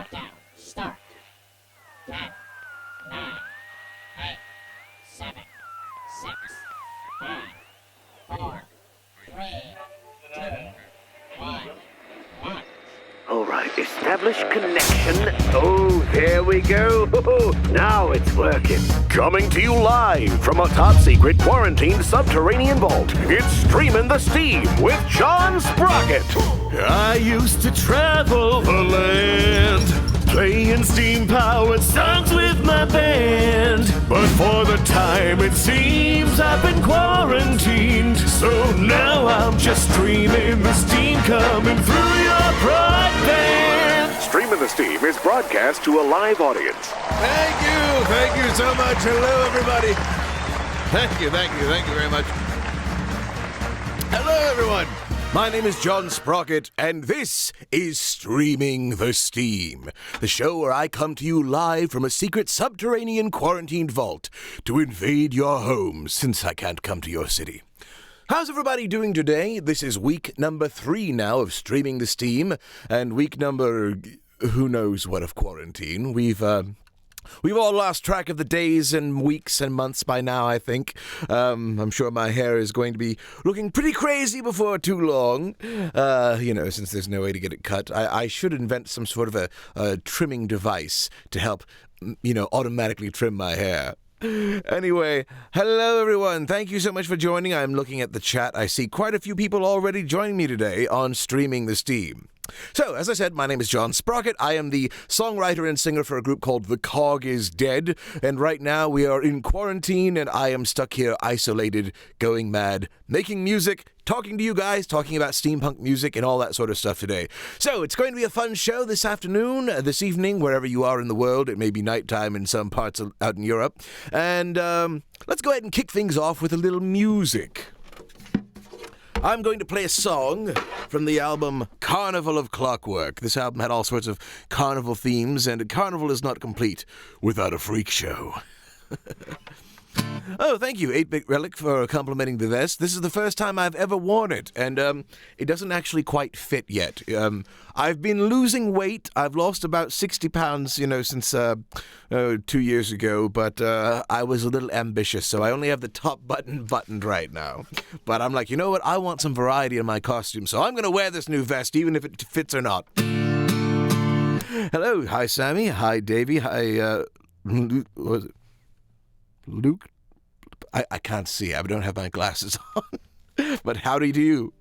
Countdown. Start. 10, 9, 8, 7, 6, 5, 4, 3, 2, 1. All right, establish connection. Oh, there we go. Now it's working. Coming to you live from a top-secret quarantined subterranean vault, it's Streamin' the Steam with John Sprocket. I used to travel the land, playing steam-powered songs with my band. But for the time it seems I've been quarantined, so now I'm just streaming the steam coming through your broadband. Streamin' the Steam is broadcast to a live audience. Thank you so much. Hello, everybody. Thank you very much. Hello, everyone. My name is John Sprocket, and this is Streaming the Steam, the show where I come to you live from a secret subterranean quarantined vault to invade your homes, since I can't come to your city. How's everybody doing today? This is week number 3 now of Streaming the Steam, and week number who knows what of quarantine. We've all lost track of the days and weeks and months by now, I think. I'm sure my hair is going to be looking pretty crazy before too long. Since there's no way to get it cut. I should invent some sort of a trimming device to help, automatically trim my hair. Anyway, hello everyone. Thank you so much for joining. I'm looking at the chat. I see quite a few people already joining me today on Streaming the Steam. So, as I said, my name is John Sprocket. I am the songwriter and singer for a group called The Cog is Dead, and right now we are in quarantine, and I am stuck here isolated, going mad, making music, talking to you guys, talking about steampunk music and all that sort of stuff today. So, it's going to be a fun show this afternoon, this evening, wherever you are in the world. It may be nighttime in some parts out in Europe. And let's go ahead and kick things off with a little music. I'm going to play a song from the album Carnival of Clockwork. This album had all sorts of carnival themes, and a carnival is not complete without a freak show. Oh, thank you, 8-Bit Relic, for complimenting the vest. This is the first time I've ever worn it, and it doesn't actually quite fit yet. I've been losing weight. I've lost about 60 pounds, since 2 years ago, but I was a little ambitious, so I only have the top button buttoned right now. But I'm like, you know what? I want some variety in my costume, so I'm going to wear this new vest, even if it fits or not. Hello. Hi, Sammy. Hi, Davey. Hi, Luke? I can't see. I don't have my glasses on. But howdy to you.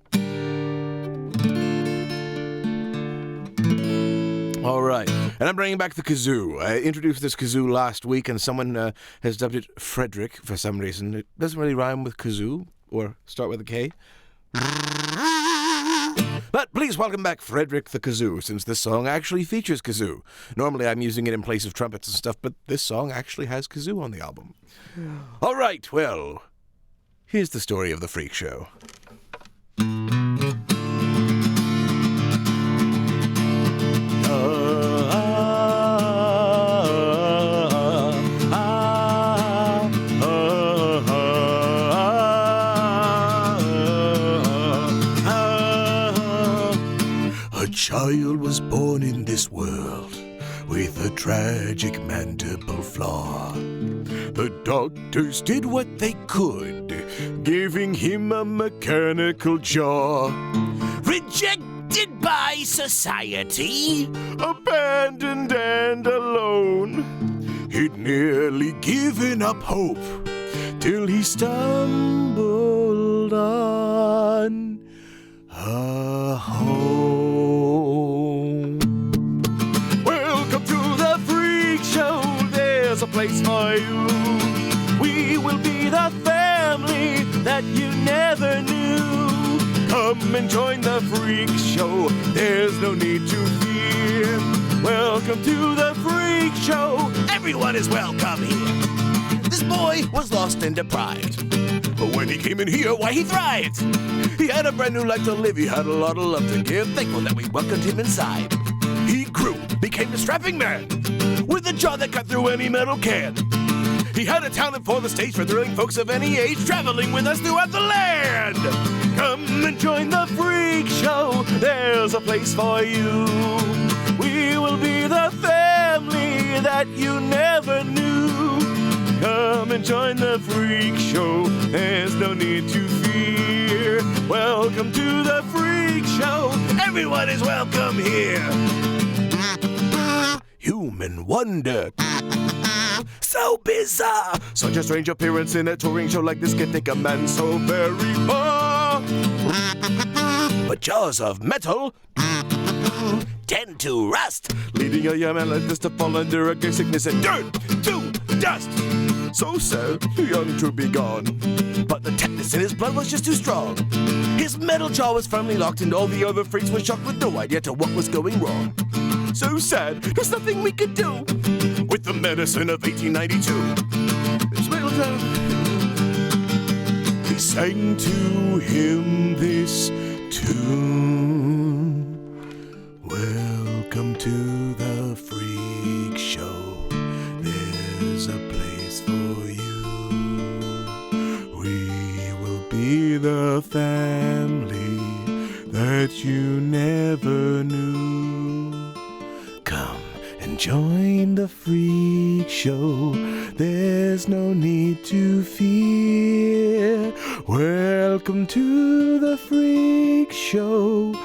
All right. And I'm bringing back the kazoo. I introduced this kazoo last week, and someone has dubbed it Frederick for some reason. It doesn't really rhyme with kazoo or start with a K. But please welcome back Frederick the Kazoo, since this song actually features kazoo. Normally I'm using it in place of trumpets and stuff, but this song actually has kazoo on the album. All right, well, here's the story of the freak show. Child was born in this world with a tragic mandible flaw. The doctors did what they could, giving him a mechanical jaw. Rejected by society, abandoned and alone, he'd nearly given up hope till he stumbled on a home. Welcome to the freak show. There's a place for you. We will be the family that you never knew. Come and join the freak show. There's no need to fear. Welcome to the freak show. Everyone is welcome here. This boy was lost and deprived, but when he came in here, why, he thrived. He had a brand new life to live. He had a lot of love to give. Thankful that we welcomed him inside. He grew, became a strapping man with a jaw that cut through any metal can. He had a talent for the stage, for thrilling folks of any age, traveling with us throughout the land. Come and join the freak show. There's a place for you. We will be the family that you never knew. Come and join the freak show. There's no need to fear. Welcome to the freak show. Everyone is welcome here. Human wonder. So bizarre. Such a strange appearance in a touring show like this can take a man so very far. But jaws of metal tend to rust, leading a young man like this to fall under a gay sickness and dirt to dust. So sad, too young to be gone, but the tetanus in his blood was just too strong. His metal jaw was firmly locked, and all the other freaks were shocked with no idea to what was going wrong. So sad, there's nothing we could do with the medicine of 1892. This metal jaw. They sang to him this tune. Welcome to the freak show. There's a place for you. We will be the family that you never knew. Come and join the freak show. There's no need to fear. Welcome to the freak show.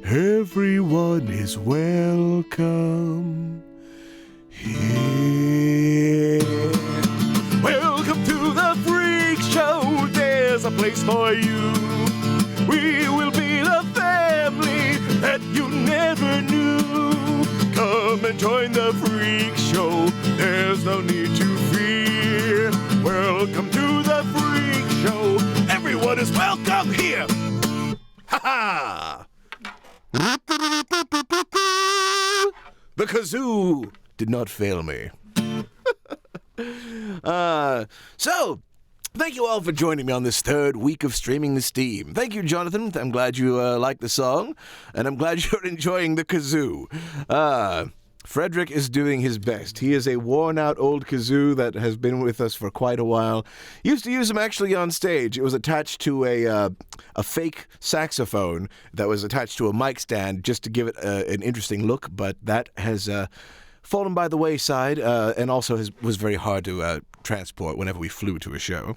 Everyone is welcome here. Welcome to the freak show. There's a place for you. We will be the family that you never knew. Come and join the freak show. There's no need to fear. Welcome to the freak show. Everyone is welcome here. Ha ha! The kazoo did not fail me. So, thank you all for joining me on this third week of Streaming the Steam. Thank you, Jonathan. I'm glad you liked the song, and I'm glad you're enjoying the kazoo. Frederick is doing his best. He is a worn-out old kazoo that has been with us for quite a while. Used to use him actually on stage. It was attached to a fake saxophone that was attached to a mic stand just to give it an interesting look, but that has fallen by the wayside and also was very hard to transport whenever we flew to a show.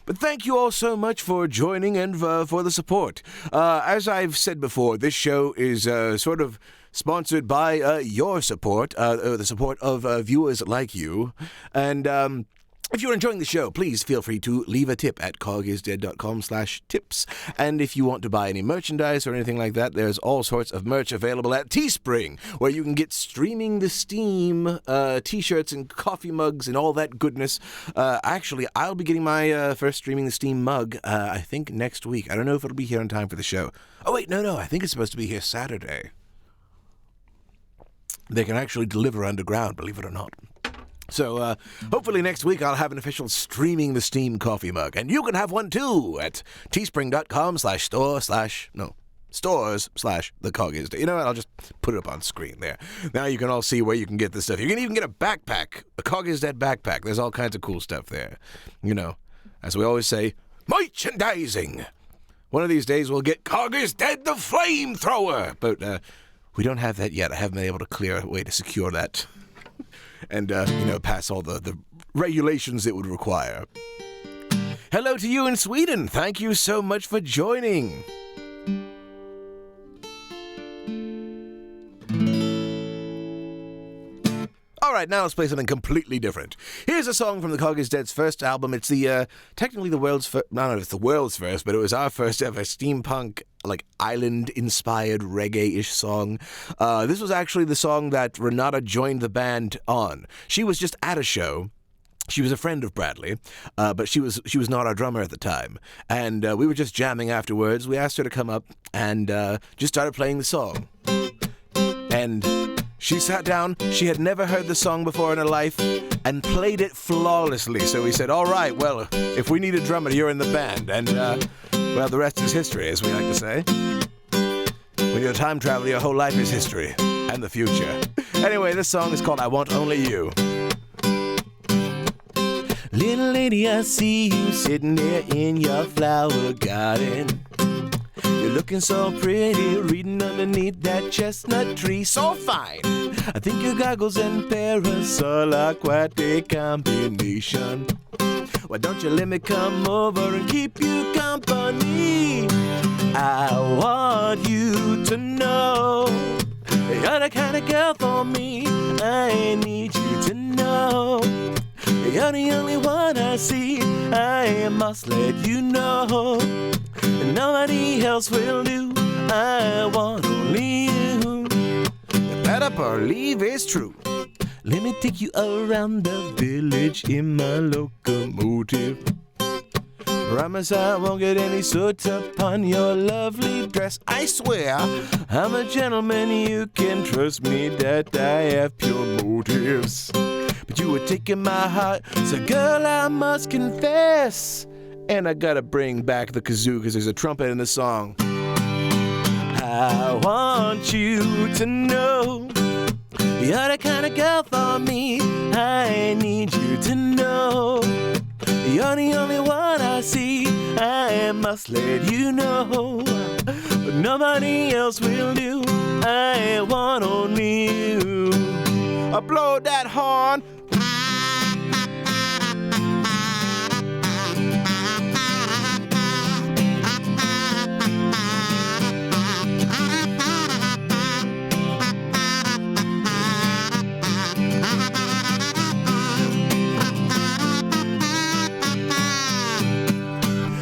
But thank you all so much for joining and for the support. As I've said before, this show is sort of sponsored by your support, the support of viewers like you. And if you're enjoying the show, please feel free to leave a tip at cogisdead.com/tips. And if you want to buy any merchandise or anything like that, there's all sorts of merch available at Teespring, where you can get Streaming the Steam t-shirts and coffee mugs and all that goodness. Actually, I'll be getting my first Streaming the Steam mug, I think, next week. I don't know if it'll be here in time for the show. Oh, wait, no, I think it's supposed to be here Saturday. They can actually deliver underground, believe it or not. So, hopefully next week I'll have an official Streaming the Steam coffee mug. And you can have one too at teespring.com/stores/thecogisdead. You know what? I'll just put it up on screen there. Now you can all see where you can get this stuff. You can even get a backpack, a Cogisdead backpack. There's all kinds of cool stuff there. You know, as we always say, merchandising. One of these days we'll get Cogisdead the flamethrower. But, we don't have that yet. I haven't been able to clear a way to secure that. And, pass all the regulations it would require. Hello to you in Sweden. Thank you so much for joining. All right, now let's play something completely different. Here's a song from the Cogisdead's first album. It's technically the world's first, I don't know if it's the world's first, but it was our first ever steampunk, island-inspired reggae-ish song. This was actually the song that Renata joined the band on. She was just at a show. She was a friend of Bradley, but she was not our drummer at the time. And we were just jamming afterwards. We asked her to come up and just started playing the song. And she sat down. She had never heard the song before in her life and played it flawlessly. So we said, all right, well, if we need a drummer, you're in the band. And, well, the rest is history, as we like to say. When you're a time traveler, your whole life is history and the future. Anyway, this song is called I Want Only You. Little lady, I see you sitting there in your flower garden. You're looking so pretty, reading underneath that chestnut tree, so fine. I think your goggles and parasol are quite a combination. Why don't you let me come over and keep you company? I want you to know you're the kind of girl for me. I need you to know you're the only one I see. I must let you know nobody else will do. I want only you. You better believe it's true. Let me take you around the village in my locomotive. Promise I won't get any soot upon your lovely dress. I swear I'm a gentleman, you can trust me that I have pure motives. But you were taking my heart, so girl, I must confess. And I gotta bring back the kazoo because there's a trumpet in the song. I want you to know you're the kind of girl for me. I need you to know you're the only one I see. I must let you know nobody else will do. I want only you. I blow that horn.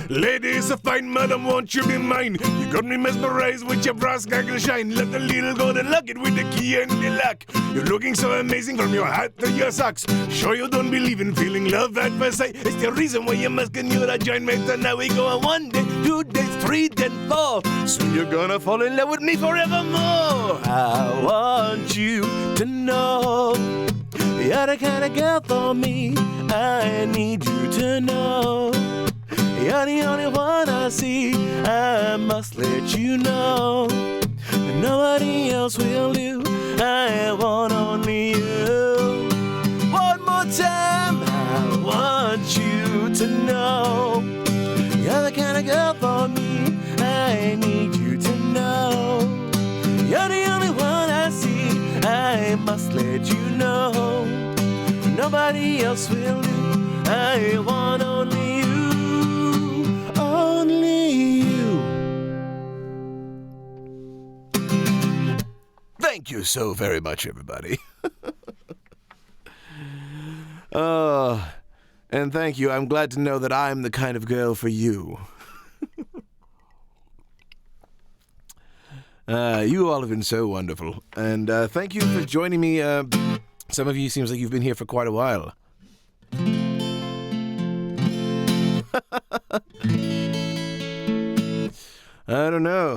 Ladies, a fine madam, won't you be mine? You got me mesmerized with your brass gaggle shine. Let the little golden locket with the key and the lock. You're looking so amazing from your hat to your socks. Sure you don't believe in feeling love at first sight. It's the reason why you're asking you to join me. And now we go on 1 day, 2 days, 3, then 4. Soon you're gonna fall in love with me forevermore. I want you to know you're the kind of girl for me. I need you to know you're the only one I see. I must let you know that nobody else will do. I want only you. One more time, I want you to know you're the kind of girl for me. I need you to know you're the only one I see. I must let you know nobody else will do. I want only you. Only you. Thank you so very much, everybody. And thank you. I'm glad to know that I'm the kind of girl for you. You all have been so wonderful. And thank you for joining me. Some of you seems like you've been here for quite a while. I don't know.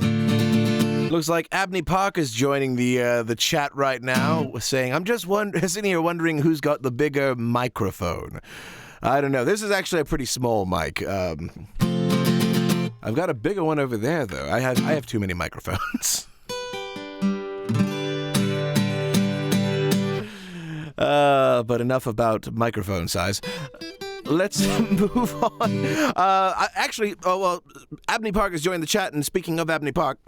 Looks like Abney Park is joining the chat right now, saying, I'm just sitting here wondering who's got the bigger microphone. I don't know. This is actually a pretty small mic. I've got a bigger one over there, though. I have too many microphones. But enough about microphone size. Let's move on. Abney Park has joined the chat, and speaking of Abney Park,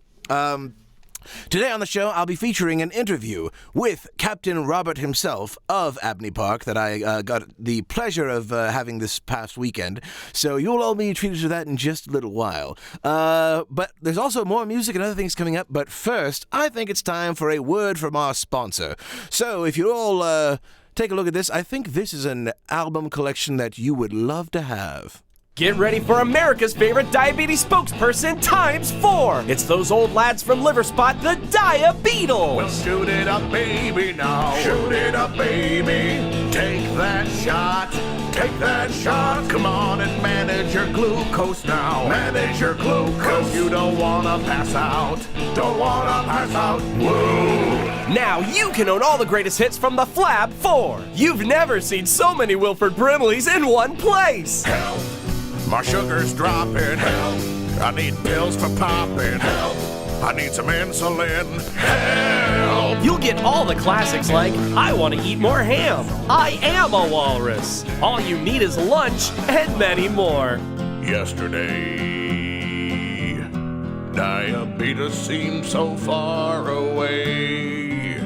today on the show, I'll be featuring an interview with Captain Robert himself of Abney Park that I got the pleasure of having this past weekend. So you'll all be treated to that in just a little while. But there's also more music and other things coming up. But first, I think it's time for a word from our sponsor. So if you all take a look at this, I think this is an album collection that you would love to have. Get ready for America's favorite diabetes spokesperson times 4. It's those old lads from Liverspot, the Dia-Beatles. Well, shoot it up, baby, now. Shoot it up, baby. Take that shot. Take that shot. Come on and manage your glucose now. Manage your glucose. You don't want to pass out. Don't want to pass out. Woo. Now you can own all the greatest hits from the Flab 4. You've never seen so many Wilford Brimleys in one place. Help. My sugar's dropping. Help. I need pills for popping. Help. I need some insulin. Help. You'll get all the classics like I Want to Eat More Ham, I Am a Walrus, All You Need Is Lunch, and many more. Yesterday, Diabetes seems so far away.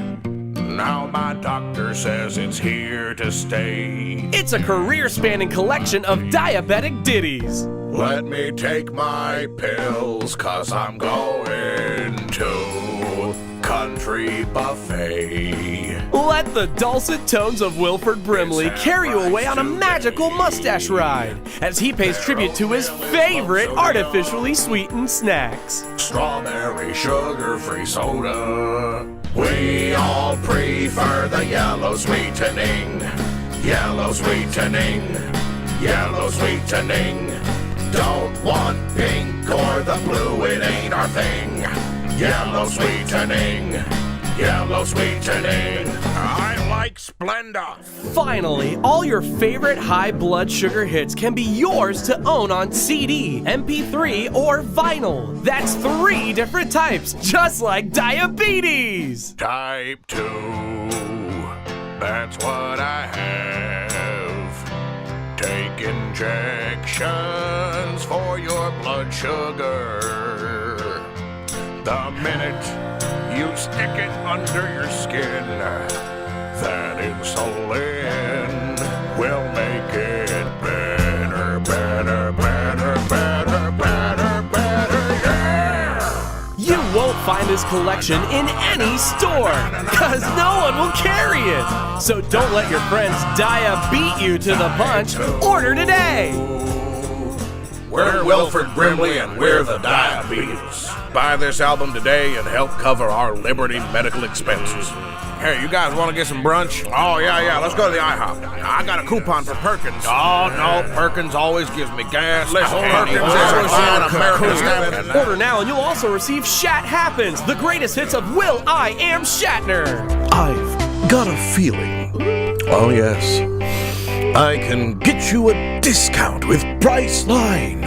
Now my doctor says it's here to stay. It's a career-spanning collection of diabetic ditties. Let me take my pills, 'cause I'm going to country buffet. Let the dulcet tones of Wilford Brimley carry you away on a magical mustache ride as he pays tribute to his favorite artificially sweetened snacks. Strawberry sugar-free soda. We all prefer the yellow sweetening. Yellow sweetening. Yellow sweetening. Don't want pink or the blue, it ain't our thing. Yellow sweetening. Yellow sweetening. I like Splenda. Finally, all your favorite high blood sugar hits can be yours to own on CD, MP3, or vinyl. That's 3 different types, just like diabetes. Type 2. That's what I have. Take injections for your blood sugar. The minute you stick it under your skin, that insulin will make it better, better, better, better, better, better, yeah! You won't find this collection in any store, cause no one will carry it. So don't let your friends beat you to the punch. Order today. We're Wilford Brimley and we're the Diabetes. Buy this album today and help cover our Liberty medical expenses. Hey, you guys want to get some brunch? Oh, yeah, let's go to the IHOP. I got a coupon for Perkins. Oh, no, Perkins always gives me gas. Listen, Perkins is a fine American. Order now and you'll also receive Shat Happens, the greatest hits of Will I Am Shatner. I've got a feeling. Oh, yes. I can get you a discount with Priceline.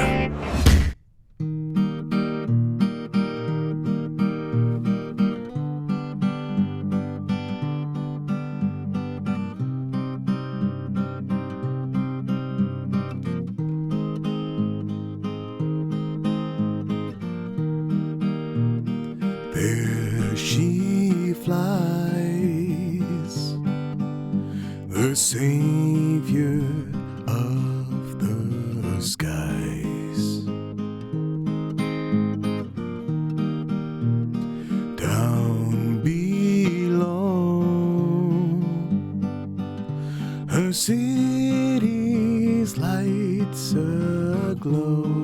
There she flies, the savior of the skies. Down below, her city's lights aglow.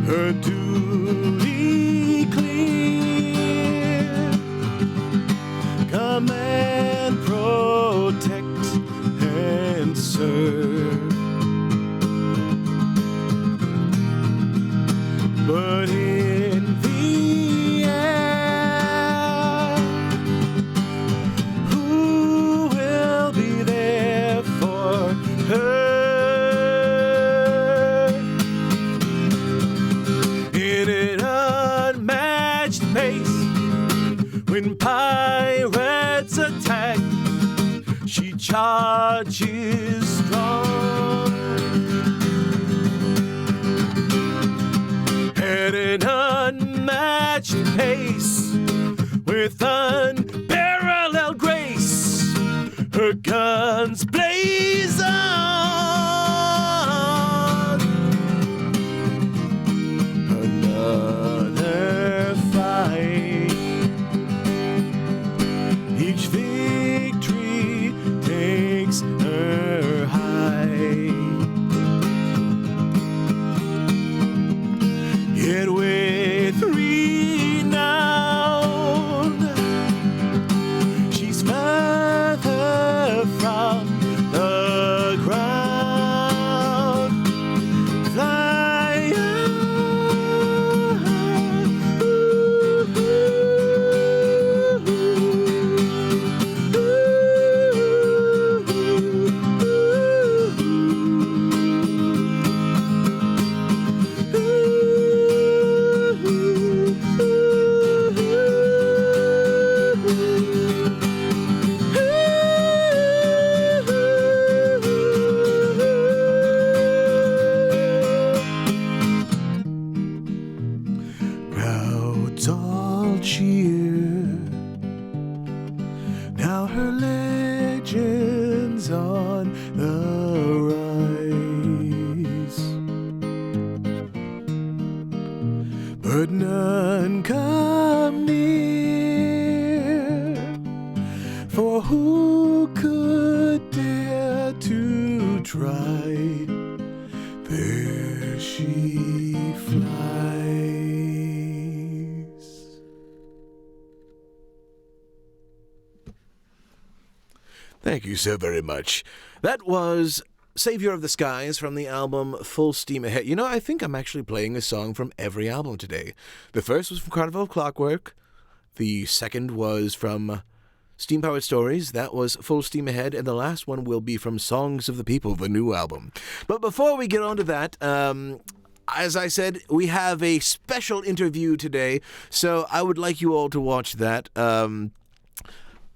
Her duty clear, command, protect, and serve. But in the end, who will be there for her? When pirates attack, she charges strong. At an unmatched pace, with unparalleled grace, her guns blaze on. Another fight. Each victory takes her high. Yet with renown, she's further from the ground. Thank you so very much. That was Savior of the Skies from the album Full Steam Ahead. You know, I think I'm actually playing a song from every album today. The first was from Carnival of Clockwork. The second was from Steam Powered Stories. That was Full Steam Ahead. And the last one will be from Songs of the People, the new album. But before we get on to that, as I said, we have a special interview today, so I would like you all to watch that.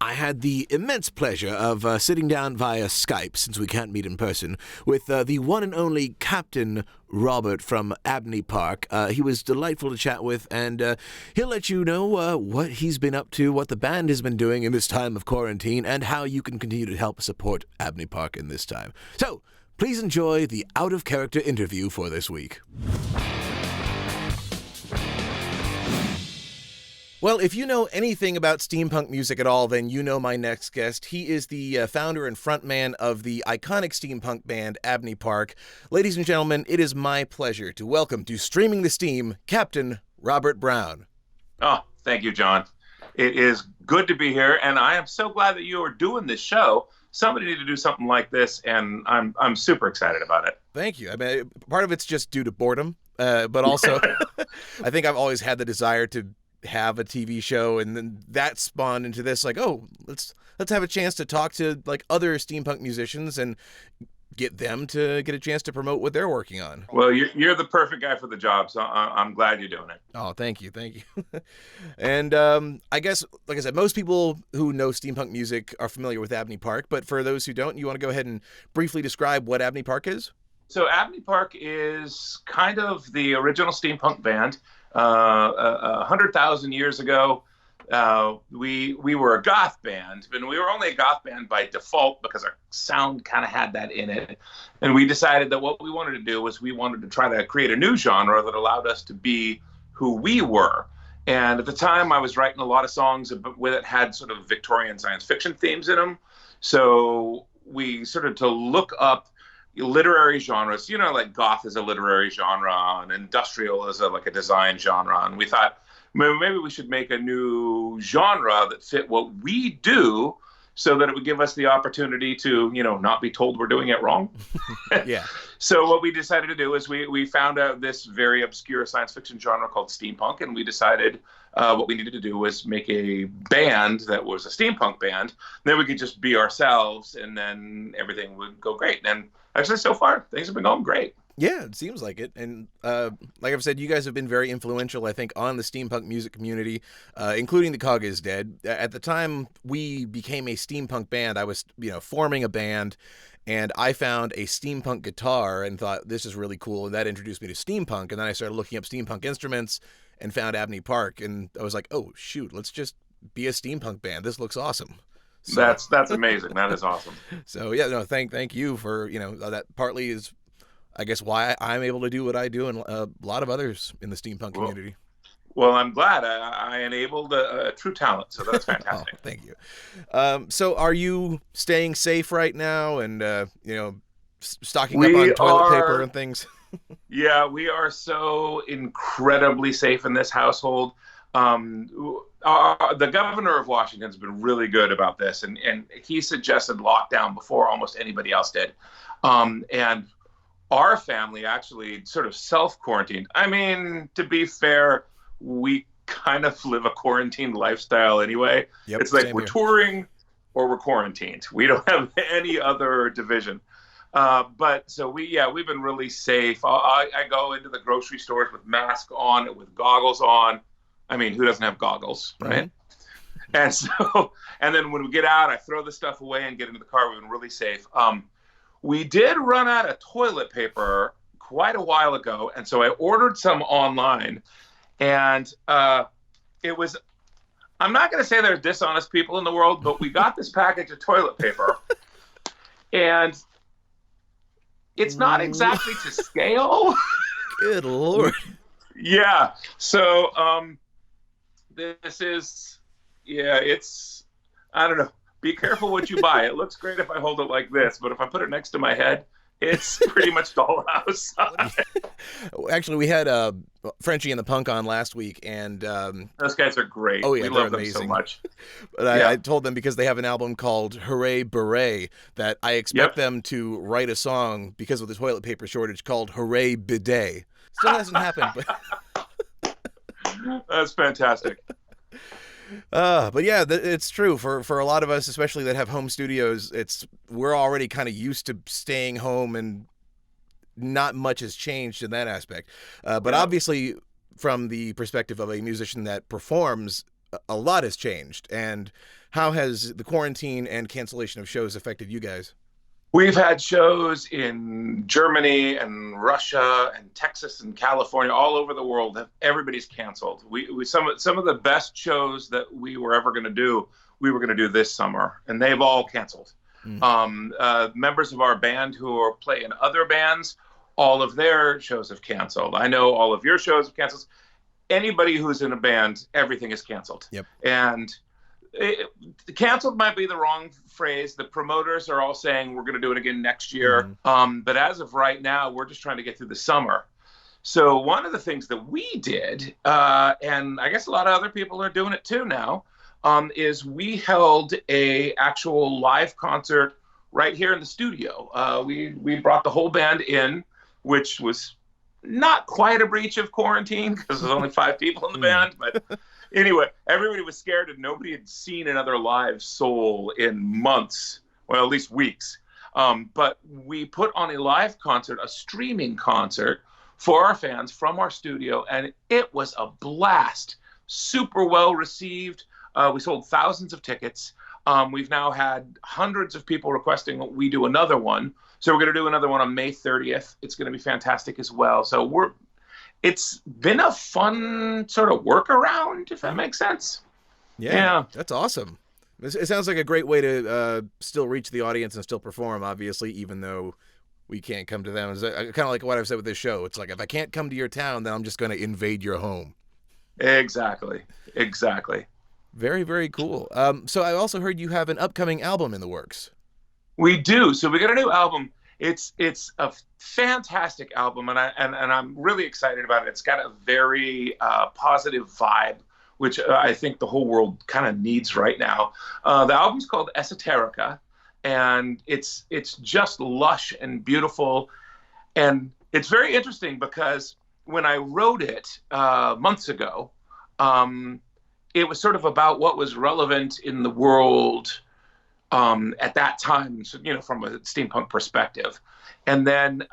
I had the immense pleasure of sitting down via Skype, since we can't meet in person, with the one and only Captain Robert from Abney Park. He was delightful to chat with, and he'll let you know what he's been up to, what the band has been doing in this time of quarantine, and how you can continue to help support Abney Park in this time. So, please enjoy the out-of-character interview for this week. Well, if you know anything about steampunk music at all, then you know my next guest. He is the founder and frontman of the iconic steampunk band Abney Park. Ladies and gentlemen, it is my pleasure to welcome to Streaming the Steam, Captain Robert Brown. Oh, thank you, John. It is good to be here, and I am so glad that you are doing this show. Somebody need to do something like this, and I'm super excited about it. Thank you. I mean, part of it's just due to boredom, but also I think I've always had the desire to have a TV show, and then that spawned into this, like, oh, let's have a chance to talk to like other steampunk musicians and get them to get a chance to promote what they're working on. Well, you're the perfect guy for the job, so I'm glad you're doing it. Oh, thank you. And I guess, like I said, most people who know steampunk music are familiar with Abney Park, but for those who don't, you want to go ahead and briefly describe what Abney Park is? So Abney Park is kind of the original steampunk band. 100,000 years ago, we were a goth band, and we were only a goth band by default because our sound kind of had that in it. And we decided that what we wanted to do was we wanted to try to create a new genre that allowed us to be who we were. And at the time, I was writing a lot of songs that had sort of Victorian science fiction themes in them. So we started to look up literary genres, you know, like goth is a literary genre and industrial is like a design genre. And we thought maybe we should make a new genre that fit what we do so that it would give us the opportunity to, you know, not be told we're doing it wrong. Yeah. So what we decided to do is we found out this very obscure science fiction genre called steampunk, and we decided what we needed to do was make a band that was a steampunk band. Then we could just be ourselves, and then everything would go great. And actually, so far, things have been going great. Yeah, it seems like it. And like I've said, you guys have been very influential, I think, on the steampunk music community, including The Cog is Dead. At the time we became a steampunk band, I was, forming a band, and I found a steampunk guitar and thought, this is really cool. And that introduced me to steampunk. And then I started looking up steampunk instruments and found Abney Park. And I was like, oh, shoot, let's just be a steampunk band. This looks awesome. So, that's amazing. That is awesome. So yeah, no, thank you for, that partly is, I guess, why I'm able to do what I do, and a lot of others in the steampunk community. Well, I'm glad I enabled a true talent, so that's fantastic. Oh, thank you. So are you staying safe right now and, stocking up on toilet paper and things? Yeah, we are so incredibly safe in this household. The governor of Washington's been really good about this, and he suggested lockdown before almost anybody else did. And our family actually sort of self-quarantined. I mean, to be fair, we kind of live a quarantined lifestyle anyway. Yep, it's like we're touring or we're quarantined. We don't have any other division. But so we've been really safe. I go into the grocery stores with mask on, with goggles on. I mean, who doesn't have goggles, right? Mm-hmm. And then when we get out, I throw the stuff away and get into the car. We've been really safe. We did run out of toilet paper quite a while ago, and so I ordered some online. And it was, I'm not going to say there's dishonest people in the world, but we got this package of toilet paper, and it's not exactly to scale. Good Lord. Yeah. So this is, it's, I don't know. Be careful what you buy. It looks great if I hold it like this, but if I put it next to my head, It's pretty much Dollhouse. Actually, we had Frenchie and the Punk on last week, and Those guys are great. Oh, yeah, we they're love them amazing. so much. but I told them because they have an album called Hooray Beret that I expect them to write a song because of the toilet paper shortage called Hooray Bidet. Still hasn't happened, but That's fantastic. but yeah, it's true for a lot of us, especially that have home studios. We're already kind of used to staying home, and not much has changed in that aspect. But obviously, from the perspective of a musician that performs, a lot has changed. And how has the quarantine and cancellation of shows affected you guys? We've had shows in Germany and Russia and Texas and California, all over the world. Everybody's canceled. We some of the best shows that we were ever going to do, we were going to do this summer, and they've all canceled. Members of our band who are playing other bands, all of their shows have canceled. I know all of your shows have canceled. Anybody who's in a band, everything is canceled. Yep. And canceled might be the wrong phrase. The promoters are all saying we're going to do it again next year. But as of right now, we're just trying to get through the summer. So one of the things that we did, and I guess a lot of other people are doing it too now, is we held a actual live concert right here in the studio. We brought the whole band in, which was not quite a breach of quarantine because there's only 5 people in the band, but anyway, everybody was scared and nobody had seen another live soul in months, well, at least weeks. But we put on a live concert, a streaming concert for our fans from our studio, and it was a blast. Super well received. We sold thousands of tickets. We've now had hundreds of people requesting we do another one. So we're going to do another one on May 30th. It's going to be fantastic as well. So it's been a fun sort of workaround, if that makes sense. Yeah. That's awesome. It sounds like a great way to still reach the audience and still perform, obviously, even though we can't come to them. It's kind of like what I've said with this show. It's like, if I can't come to your town, then I'm just going to invade your home. Exactly. Very, very cool. So I also heard you have an upcoming album in the works. We do. So we got a new album. It's a fantastic album, and I'm really excited about it. It's got a very positive vibe, which I think the whole world kind of needs right now. The album's called Esoterica, and it's just lush and beautiful, and it's very interesting because when I wrote it months ago, it was sort of about what was relevant in the world at that time, from a steampunk perspective. And then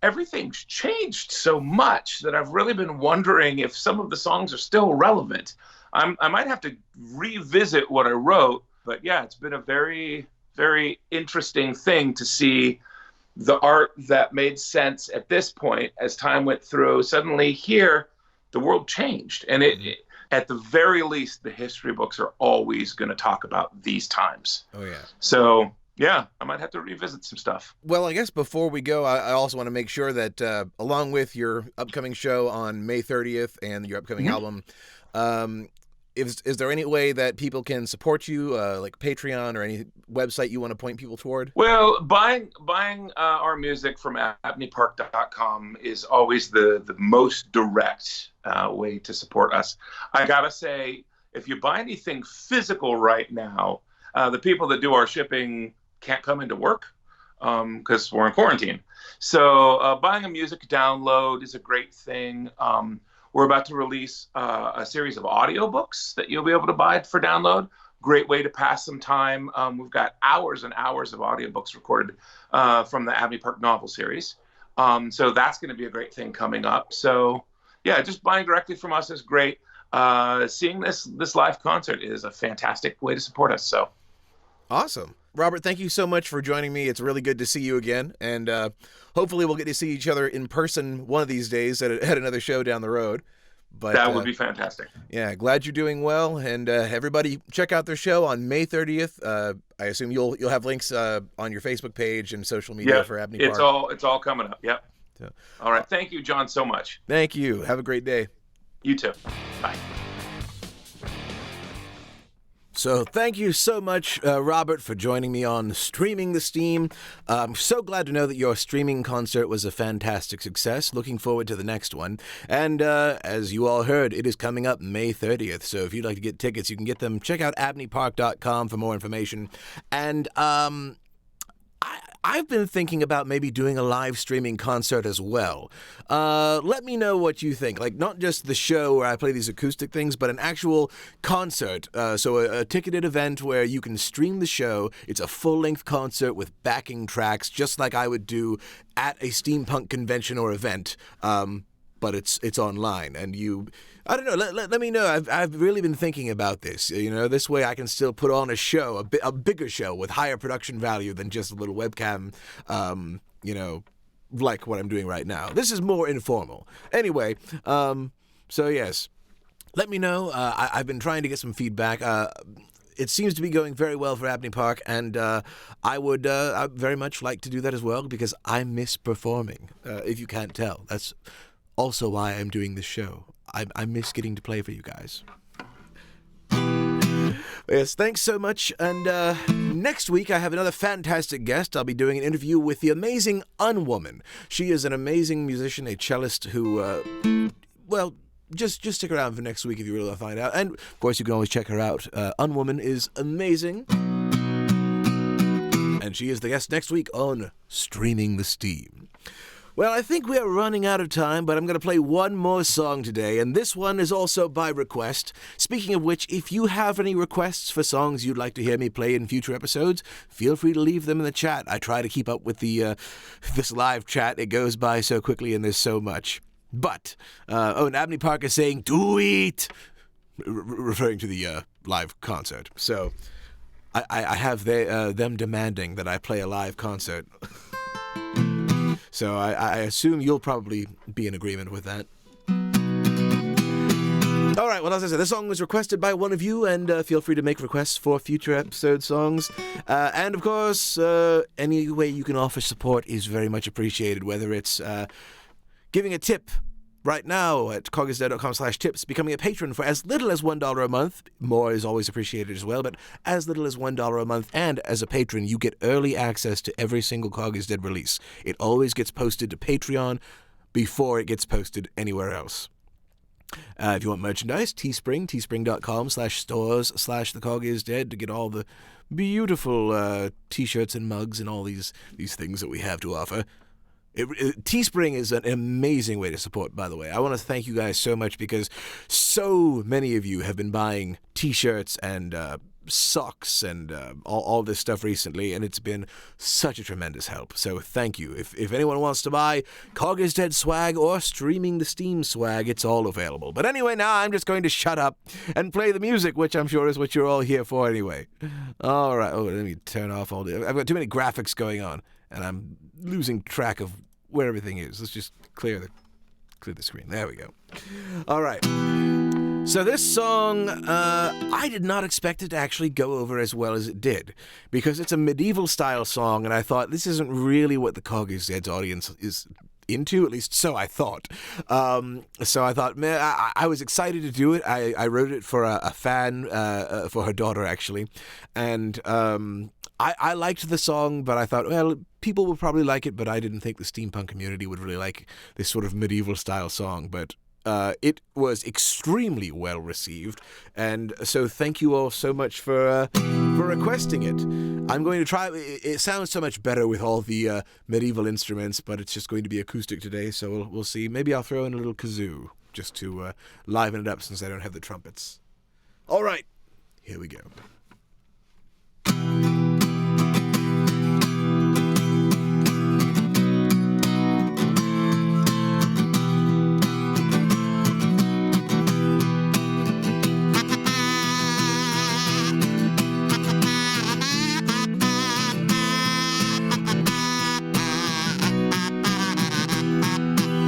everything's changed so much that I've really been wondering if some of the songs are still relevant. I might have to revisit what I wrote, but yeah, it's been a very, very interesting thing to see the art that made sense at this point as time went through. Suddenly here, the world changed. And it at the very least, the history books are always going to talk about these times. Oh, yeah. So, yeah, I might have to revisit some stuff. Well, I guess before we go, I also want to make sure that along with your upcoming show on May 30th and your upcoming album, is there any way that people can support you, like Patreon or any website you want to point people toward? Well, buying our music from abneypark.com is always the most direct way to support us. I gotta say, if you buy anything physical right now, the people that do our shipping can't come into work because we're in quarantine. So buying a music download is a great thing. We're about to release a series of audiobooks that you'll be able to buy for download. Great way to pass some time. We've got hours and hours of audiobooks recorded from the Abney Park novel series. So that's going to be a great thing coming up. So yeah, just buying directly from us is great. Seeing this live concert is a fantastic way to support us. So awesome. Robert, thank you so much for joining me. It's really good to see you again. And hopefully we'll get to see each other in person one of these days at another show down the road. But that would be fantastic. Yeah, glad you're doing well. And everybody, check out their show on May 30th. I assume you'll have links on your Facebook page and social media for Abney Park. It's all coming up. Yep. So, all right. Thank you, John, so much. Thank you. Have a great day. You too. Bye. So thank you so much, Robert, for joining me on Streaming the Steam. I'm so glad to know that your streaming concert was a fantastic success. Looking forward to the next one. And as you all heard, it is coming up May 30th. So if you'd like to get tickets, you can get them. Check out abneypark.com for more information. And I've been thinking about maybe doing a live streaming concert as well. Let me know what you think. Like, not just the show where I play these acoustic things, but an actual concert. So a ticketed event where you can stream the show. It's a full-length concert with backing tracks, just like I would do at a steampunk convention or event. But it's online, and I don't know. Let me know. I've really been thinking about this. You know, this way I can still put on a show, a bigger show with higher production value than just a little webcam. Like what I'm doing right now. This is more informal. Anyway, so yes, let me know. I've been trying to get some feedback. It seems to be going very well for Abney Park, and I would I'd very much like to do that as well because I miss performing. If you can't tell, that's also why I'm doing this show. I miss getting to play for you guys. Yes, thanks so much. And next week I have another fantastic guest. I'll be doing an interview with the amazing Unwoman. She is an amazing musician, a cellist who, just stick around for next week if you really want to find out. And of course, you can always check her out. Unwoman is amazing. And she is the guest next week on Streaming the Steam. Well, I think we are running out of time, but I'm going to play one more song today, and this one is also by request. Speaking of which, if you have any requests for songs you'd like to hear me play in future episodes, feel free to leave them in the chat. I try to keep up with this live chat. It goes by so quickly, and there's so much. But, and Abney Park is saying, do it! Referring to the live concert. So, I have them demanding that I play a live concert. So I assume you'll probably be in agreement with that. All right, well, as I said, this song was requested by one of you, and feel free to make requests for future episode songs. And, of course, any way you can offer support is very much appreciated, whether it's giving a tip right now at coggisdead.com/tips, becoming a patron for as little as $1 a month. More is always appreciated as well, but as little as $1 a month, and as a patron, you get early access to every single Cog is Dead release. It always gets posted to Patreon before it gets posted anywhere else. If you want merchandise, teespring.com/stores/the Cog is Dead to get all the beautiful t-shirts and mugs and all these things that we have to offer. Teespring is an amazing way to support, by the way. I want to thank you guys so much because so many of you have been buying t-shirts and socks and all this stuff recently, and it's been such a tremendous help. So thank you. If anyone wants to buy Cog is Dead swag or Streaming the Steam swag, it's all available. But anyway, now I'm just going to shut up and play the music, which I'm sure is what you're all here for anyway. All right. Oh, let me turn off all the... I've got too many graphics going on, and I'm losing track of where everything is. Let's just clear the screen. There we go. All right. So this song, I did not expect it to actually go over as well as it did, because it's a medieval style song, and I thought this isn't really what the Cog is Dead's audience is into, at least so I thought. So I thought, man, I was excited to do it. I wrote it for a fan, for her daughter actually, and I liked the song, but I thought, well, people will probably like it, but I didn't think the steampunk community would really like this sort of medieval style song. But it was extremely well received, and so thank you all so much for requesting it. I'm going to try. It sounds so much better with all the medieval instruments, but it's just going to be acoustic today, so we'll see. Maybe I'll throw in a little kazoo just to liven it up since I don't have the trumpets. All right, here we go.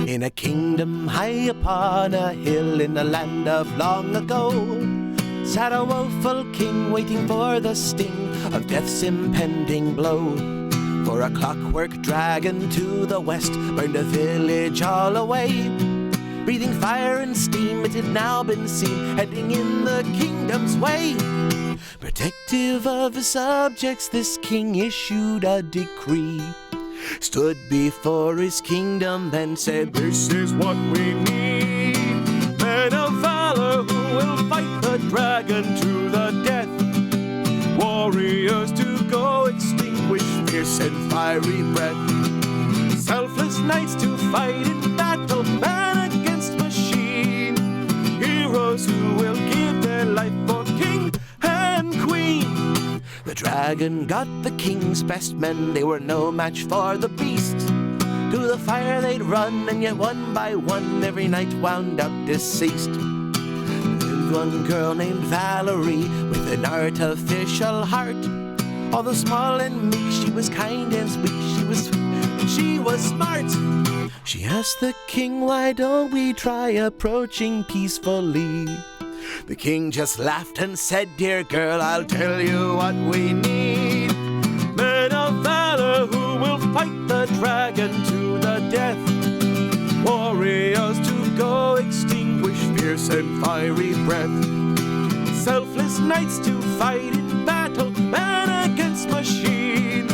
In a kingdom high upon a hill in the land of long ago, sat a woeful king waiting for the sting of death's impending blow. For a clockwork dragon to the west burned a village all away. Breathing fire and steam, it had now been seen, heading in the kingdom's way. Protective of his subjects, this king issued a decree. Stood before his kingdom and said, "This is what we need. Men of valor who will fight the dragon to the death. Warriors to go extinguish fierce and fiery breath. Selfless knights to fight in battle, man against machine. Heroes who will give their life for king and queen." The dragon got the king's best men, they were no match for the beast. To the fire they'd run, and yet one by one every knight wound up deceased. There was one girl named Valerie with an artificial heart. Although small and meek, she was kind and sweet, she was smart. She asked the king, "Why don't we try approaching peacefully?" The king just laughed and said, "Dear girl, I'll tell you what we need. Men of valor who will fight the dragon to the death. Warriors to go extinguish fierce and fiery breath. Selfless knights to fight in battle, man against machine.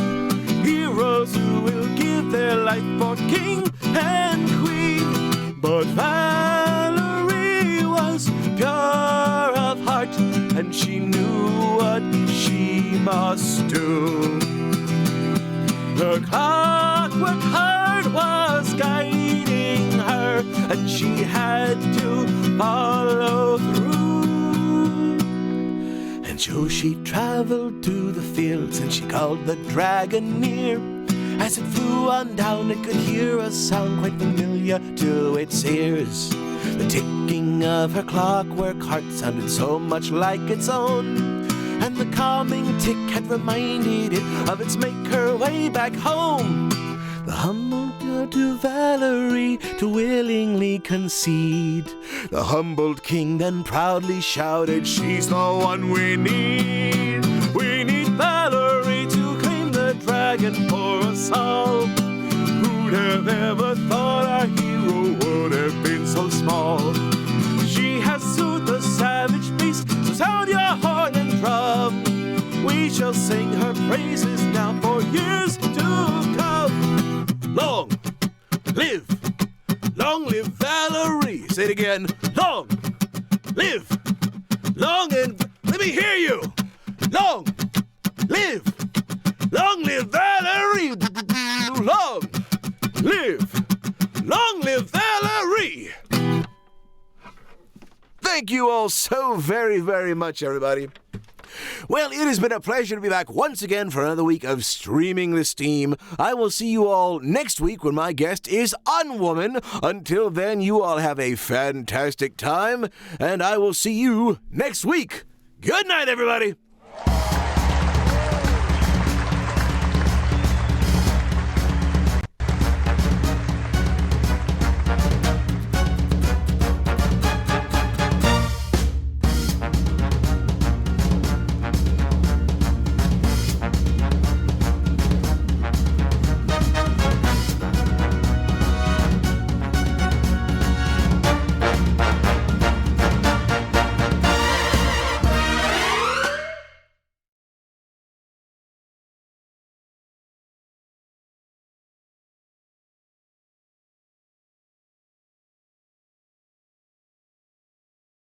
Heroes who will give their life for king and queen." But Valerie was pure of heart, and she knew what she must do. Her clockwork heart was guiding her, and she had to follow through. And so she traveled to the fields, and she called the dragon near. As it flew on down, it could hear a sound quite familiar to its ears. The ticking of her clockwork heart sounded so much like its own, and the calming tick had reminded it of its maker way back home. The humbled girl to Valerie to willingly concede. The humbled king then proudly shouted, "She's the one we need. We need Valerie to claim the dragon for us all. Who'd have ever thought our hero would have been so small? She has soothed the savage beast, so sound your horn and drum. We shall sing her praises now for years to come. Long live Valerie." Say it again. Long and let me hear you. Long live Valerie. Long live Valerie. Thank you all so very, very much, everybody. Well, it has been a pleasure to be back once again for another week of Streaming the Steam. I will see you all next week when my guest is Unwoman. Until then, you all have a fantastic time, and I will see you next week. Good night, everybody.